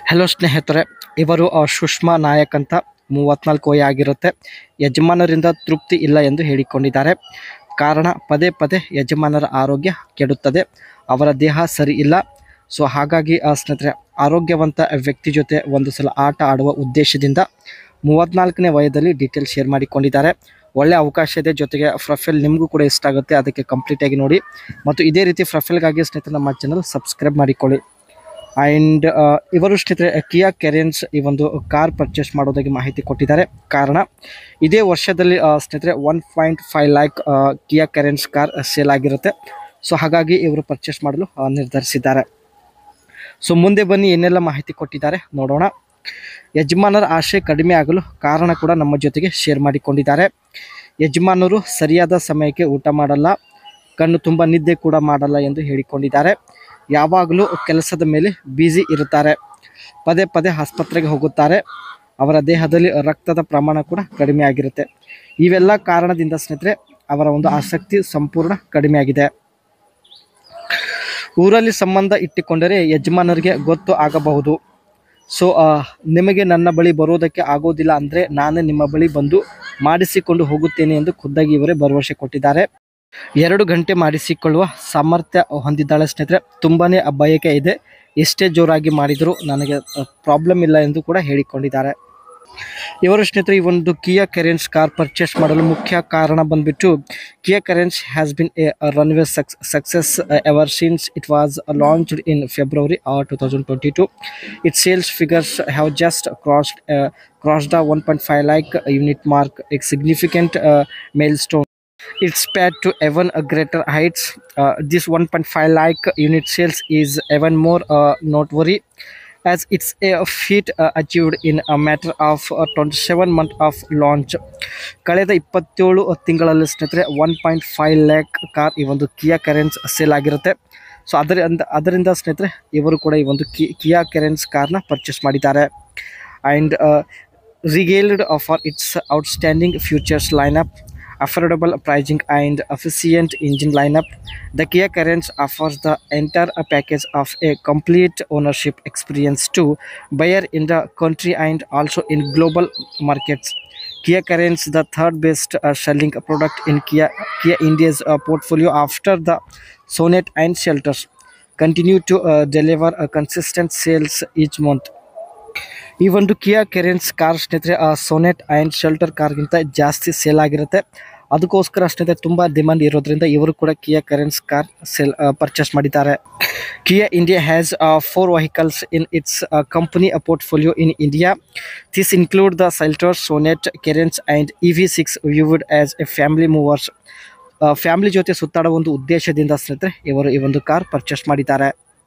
Hello ಸ್ನೇಹಿತರೆ, ಇವರು ಸುಷ್ಮಾ ನಾಯಕ್ ಅಂತ 34 ವಯಸ್ಸು ಆಗಿರುತ್ತೆ. ಯಜಮಾನರಿಂದ ತೃಪ್ತಿ ಇಲ್ಲ ಎಂದು ಹೇಳಿಕೊಂಡಿದ್ದಾರೆ. ಕಾರಣ ಪದೇ ಪದೇ ಯಜಮಾನರ ಆರೋಗ್ಯ ಕೆಡುತ್ತದೆ, ಅವರ ದೇಹ ಸರಿ ಇಲ್ಲ. ಸೊ ಹಾಗಾಗಿ ಸ್ನೇಹಿತರೆ, ಆರೋಗ್ಯವಂತ ವ್ಯಕ್ತಿ ಜೊತೆ ಒಂದು ಸಲ ಆಟ ಆಡುವ ಉದ್ದೇಶದಿಂದ 34ನೇ ವಯಸ್ಸಲ್ಲಿ ಡೀಟೇಲ್ ಶೇರ್ ಮಾಡಿಕೊಂಡಿದ್ದಾರೆ. ಒಳ್ಳೆ ಅವಕಾಶ ಇದೆ, ಜೊತೆಗೆ ಪ್ರೊಫೈಲ್ ನಿಮಗೂ ಕೂಡ ಇಷ್ಟ ಆಗುತ್ತೆ, ಅದಕ್ಕೆ ಕಂಪ್ಲೀಟಾಗಿ ನೋಡಿ. ಮತ್ತು ಇದೇ ರೀತಿ ಪ್ರೊಫೈಲ್ಗಾಗಿ ಸ್ನೇಹಿತರೆ ನಮ್ಮ ಚಾನಲ್ ಸಬ್ಸ್ಕ್ರೈಬ್ ಮಾಡಿಕೊಳ್ಳಿ. ಆ್ಯಂಡ್ ಇವರು ಸ್ನೇಹಿತರೆ ಕಿಯಾ ಕೆರೆನ್ಸ್ ಈ ಒಂದು ಕಾರ್ ಪರ್ಚೇಸ್ ಮಾಡೋದಾಗಿ ಮಾಹಿತಿ ಕೊಟ್ಟಿದ್ದಾರೆ. ಕಾರಣ ಇದೇ ವರ್ಷದಲ್ಲಿ ಸ್ನೇಹಿತರೆ 1.5 ಲ್ಯಾಕ್ ಕಿಯಾ ಕೆರೆನ್ಸ್ ಕಾರ್ ಸೇಲ್ ಆಗಿರುತ್ತೆ. ಸೊ ಹಾಗಾಗಿ ಇವರು ಪರ್ಚೇಸ್ ಮಾಡಲು ನಿರ್ಧರಿಸಿದ್ದಾರೆ. ಸೊ ಮುಂದೆ ಬನ್ನಿ ಏನೆಲ್ಲ ಮಾಹಿತಿ ಕೊಟ್ಟಿದ್ದಾರೆ ನೋಡೋಣ. ಯಜಮಾನರ ಆಶೆ ಕಡಿಮೆ ಆಗಲು ಕಾರಣ ಕೂಡ ನಮ್ಮ ಜೊತೆಗೆ ಶೇರ್ ಮಾಡಿಕೊಂಡಿದ್ದಾರೆ. ಯಜಮಾನರು ಸರಿಯಾದ ಸಮಯಕ್ಕೆ ಊಟ ಮಾಡಲ್ಲ, ಕಣ್ಣು ತುಂಬ ನಿದ್ದೆ ಕೂಡ ಮಾಡಲ್ಲ ಎಂದು ಹೇಳಿಕೊಂಡಿದ್ದಾರೆ. ಯಾವಾಗಲೂ ಕೆಲಸದ ಮೇಲೆ ಬ್ಯುಸಿ ಇರುತ್ತಾರೆ, ಪದೇ ಪದೇ ಆಸ್ಪತ್ರೆಗೆ ಹೋಗುತ್ತಾರೆ, ಅವರ ದೇಹದಲ್ಲಿ ರಕ್ತದ ಪ್ರಮಾಣ ಕೂಡ ಕಡಿಮೆ ಆಗಿರುತ್ತೆ. ಇವೆಲ್ಲ ಕಾರಣದಿಂದ ಸ್ನೇಹಿತರೆ ಅವರ ಒಂದು ಆಸಕ್ತಿ ಸಂಪೂರ್ಣ ಕಡಿಮೆ ಆಗಿದೆ. ಊರಲ್ಲಿ ಸಂಬಂಧ ಇಟ್ಟುಕೊಂಡರೆ ಯಜಮಾನರಿಗೆ ಗೊತ್ತು ಆಗಬಹುದು. ಸೊ ನಿಮಗೆ ನನ್ನ ಬಳಿ ಬರೋದಕ್ಕೆ ಆಗೋದಿಲ್ಲ ಅಂದರೆ ನಾನೇ ನಿಮ್ಮ ಬಳಿ ಬಂದು ಮಾಡಿಸಿಕೊಂಡು ಹೋಗುತ್ತೇನೆ ಎಂದು ಖುದ್ದಾಗಿ ಇವರೇ ಭರವಸೆ ಕೊಟ್ಟಿದ್ದಾರೆ. 2 ಗಂಟೆ ಮಾಡಿಸಿಕೊಳ್ಳುವ ಸಾಮರ್ಥ್ಯ ಹೊಂದಿದ್ದಾಳೆ ಸ್ನೇಹಿತರೆ. ತುಂಬಾ ಬಯಕೆ ಇದೆ, ಎಷ್ಟೇ ಜೋರಾಗಿ ಮಾಡಿದರೂ ನನಗೆ ಪ್ರಾಬ್ಲಮ್ ಇಲ್ಲ ಎಂದು ಕೂಡ ಹೇಳಿಕೊಂಡಿದ್ದಾರೆ. ಇವರು ಸ್ನೇಹಿತರೆ ಈ ಒಂದು ಕಿಯಾ ಕೆರೆನ್ಸ್ ಕಾರ್ ಪರ್ಚೇಸ್ ಮಾಡಲು ಮುಖ್ಯ ಕಾರಣ ಬಂದ್ಬಿಟ್ಟು, Kia Carens has been a runway success ever since it was launched in February 2022. Its sales figures have just crossed the 1.5 lakh unit mark, a significant milestone. It's paid to even greater heights. This 1.5 lakh unit sales is even more noteworthy, as it's a feat achieved in a matter of 27 months of launch. ಕಳೆದ 27 ತಿಂಗಳಲ್ಲಿ ಸ್ನೇಹಿತರೆ 1.5 lac car ಈ ಒಂದು ಕಿಯಾ ಕೆರೆನ್ಸ್ sale ಆಗಿರುತ್ತೆ. So ಅದರಿಂದ ಸ್ನೇಹಿತರೆ ಇವರು ಕೂಡ ಈ ಒಂದು ಕಿಯಾ ಕೆರೆನ್ಸ್ ಕಾರ್ನ ಪರ್ಚೇಸ್ ಮಾಡಿದ್ದಾರೆ. And regaled for its outstanding features lineup, affordable pricing and efficient engine lineup, the Kia Carens offers the entire package of a complete ownership experience to buyer in the country and also in global markets. Kia Carens, the third best selling product in Kia India's portfolio after the Sonet and Shelters, continue to deliver a consistent sales each month. ಈ ಒಂದು ಕಿಯಾ ಕೆರೆನ್ಸ್ car ಸ್ನೇಹಿತರೆ Sonet and shelter ಕಾರ್ಗಿಂತ ಜಾಸ್ತಿ sale ಆಗಿರುತ್ತೆ. ಅದಕ್ಕೋಸ್ಕರ ಸ್ನೇಹಿತರೆ ತುಂಬ demand ಇರೋದ್ರಿಂದ ಇವರು ಕೂಡ ಕಿಯಾ ಕೆರೆನ್ಸ್ ಕಾರ್ ಪರ್ಚೇಸ್ ಮಾಡಿದ್ದಾರೆ. ಕಿಯಾ India has 4 vehicles in its company portfolio in India. This include the Seltos, Sonet, Carens and EV6 viewed as a family movers. Family ಜೊತೆ ಸುತ್ತಾಡೋ ಒಂದು ಉದ್ದೇಶದಿಂದ ಸ್ನೇಹಿತರೆ ಇವರು ಈ ಒಂದು ಕಾರ್ ಪರ್ಚೇಸ್ ಮಾಡಿದ್ದಾರೆ.